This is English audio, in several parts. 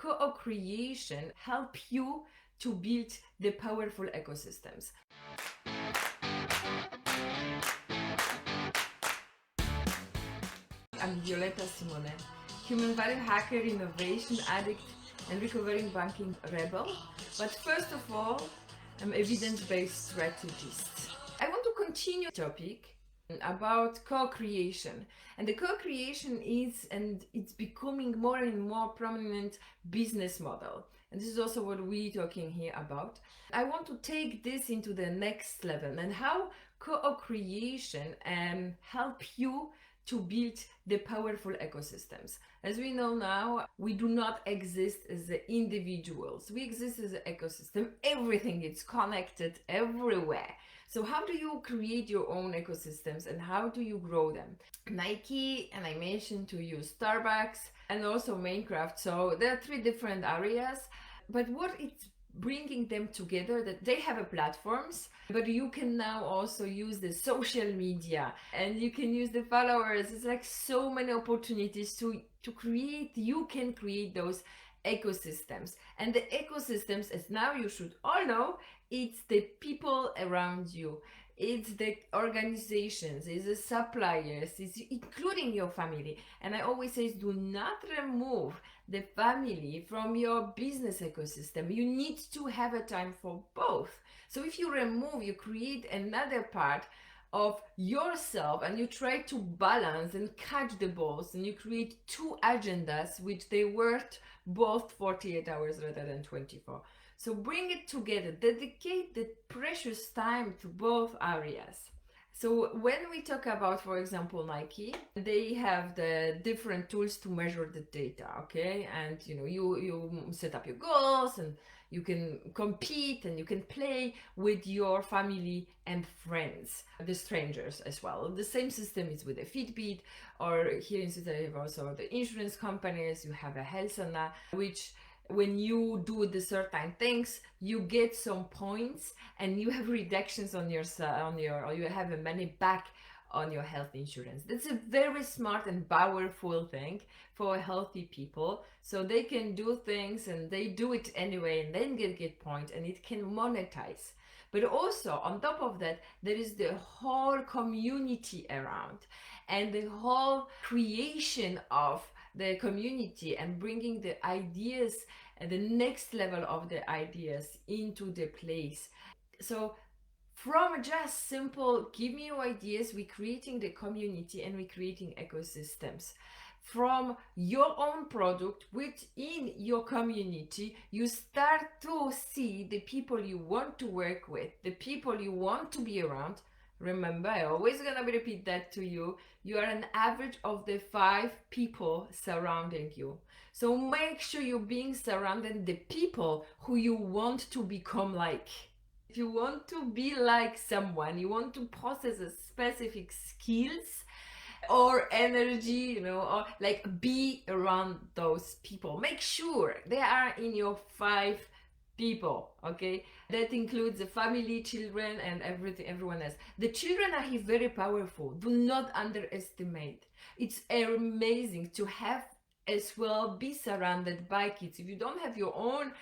co-creation help you to build the powerful ecosystems. I'm Violetta Simone, human value hacker, innovation addict, and recovering banking rebel. But first of all, I'm evidence-based strategist. I want to continue the topic about co-creation. And the co-creation is, and it's becoming more and more prominent business model. And this is also what we're talking here about. I want to take this into the next level and how co-creation help you to build the powerful ecosystems. As we know now, we do not exist as individuals. We exist as an ecosystem. Everything is connected everywhere. So how do you create your own ecosystems and how do you grow them? Nike, and I mentioned to you Starbucks and also Minecraft. So there are three different areas, but what it's bringing them together, that they have a platforms, but you can now also use the social media and you can use the followers. It's like so many opportunities to create. You can create those ecosystems, and the ecosystems, as now you should all know, it's the people around you, it's the organizations, it's the suppliers, it's including your family. And I always say, do not remove the family from your business ecosystem. You need to have a time for both. So if you remove, you create another part of yourself and you try to balance and catch the balls, and you create two agendas which they worked both 48 hours rather than 24. So bring it together, dedicate the precious time to both areas. So when we talk about, for example, Nike, they have the different tools to measure the data, okay? And you set up your goals and you can compete and you can play with your family and friends, the strangers as well. The same system is with the Fitbit, or here in Switzerland you have also the insurance companies, you have a health center, which when you do the certain things, you get some points and you have reductions on your or you have a money back on your health insurance. That's a very smart and powerful thing for healthy people. So they can do things and they do it anyway and then get points, and it can monetize. But also on top of that, there is the whole community around, and the whole creation of the community and bringing the ideas and the next level of the ideas into the place. So from just simple, give me your ideas, we're creating the community and we're creating ecosystems. From your own product within your community, you start to see the people you want to work with, the people you want to be around. Remember, I always gonna repeat that to you. You are an average of the 5 people surrounding you. So make sure you're being surrounded the people who you want to become like. If you want to be like someone, you want to possess a specific skills or energy, or like be around those people. Make sure they are in your 5 people, okay? That includes the family, children, and everyone else. The children are here very powerful. Do not underestimate. It's amazing to have as well, be surrounded by kids. If you don't have your own,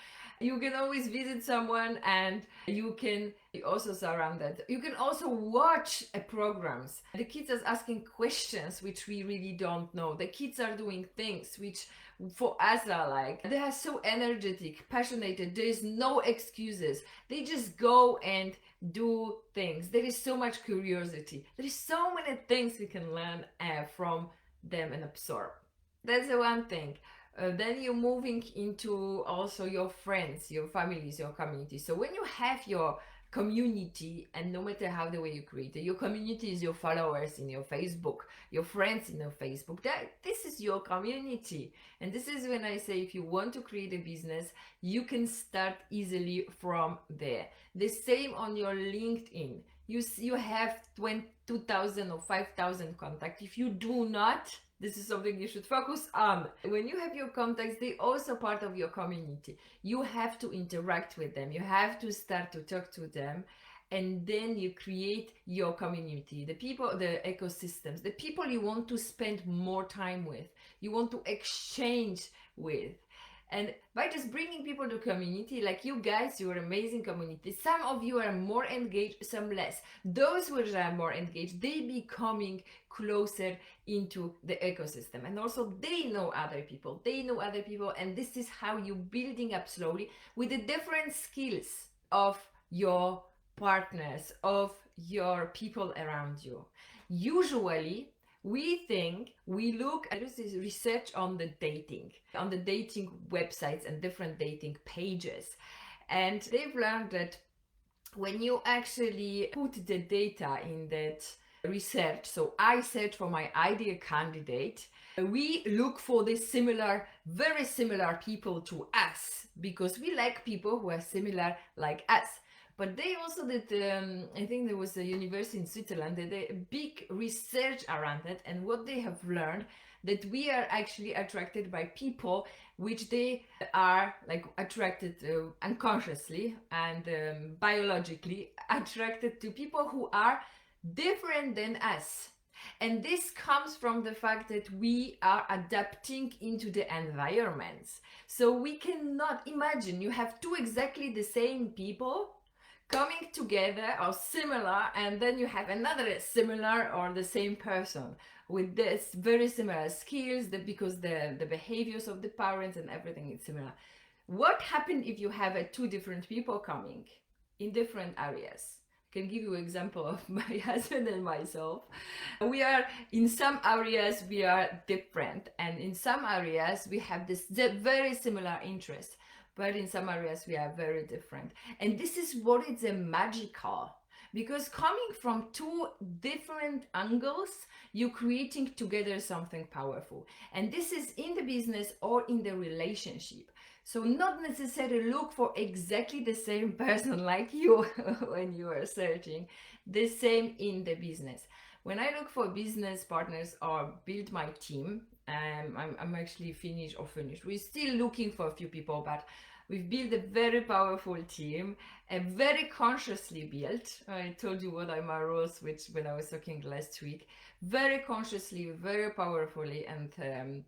you can always visit someone and you can be also surrounded. You can also watch programs. The kids are asking questions which we really don't know. The kids are doing things which for us are like, they are so energetic, passionate. There is no excuses. They just go and do things. There is so much curiosity. There is so many things we can learn from them and absorb. That's the one thing. Then you're moving into also your friends, your families, your community. So when you have your community, and no matter how the way you create it, your community is your followers in your Facebook, your friends in your Facebook, this is your community. And this is when I say, if you want to create a business, you can start easily from there. The same on your LinkedIn. You have 2,000 or 5,000 contacts. If you do not, this is something you should focus on. When you have your contacts, they also part of your community. You have to interact with them. You have to start to talk to them. And then you create your community, the people, the ecosystems, the people you want to spend more time with, you want to exchange with. And by just bringing people to community, like you guys, you're amazing community. Some of you are more engaged, some less. Those who are more engaged, they becoming closer into the ecosystem. And also they know other people. And this is how you building up slowly with the different skills of your partners, of your people around you. Usually, we look at this research on the dating websites and different dating pages. And they've learned that when you actually put the data in that research, so I search for my ideal candidate, we look for this very similar people to us, because we like people who are similar like us. But they also did, I think there was a university in Switzerland, that did a big research around it, and what they have learned, that we are actually attracted by people which they are like attracted unconsciously and biologically attracted to people who are different than us. And this comes from the fact that we are adapting into the environments. So we cannot imagine you have two exactly the same people coming together or similar, and then you have another similar or the same person with this very similar skills, because the behaviors of the parents and everything is similar. What happens if you have two different people coming in different areas? I can give you an example of my husband and myself. We are, in some areas we are different, and in some areas we have this very similar interest, but in some areas we are very different. And this is what is magical, because coming from two different angles, you're creating together something powerful. And this is in the business or in the relationship. So not necessarily look for exactly the same person like you when you are searching. The same in the business. When I look for business partners or build my team, I'm actually finished. We're still looking for a few people, but we've built a very powerful team, a very consciously built. I told you what are my roles, which when I was talking last week, very consciously, very powerfully, and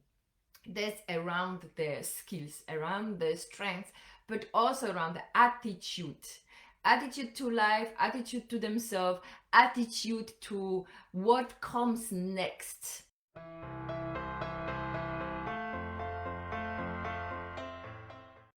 that's around the skills, around the strengths, but also around the attitude to life, attitude to themselves, attitude to what comes next.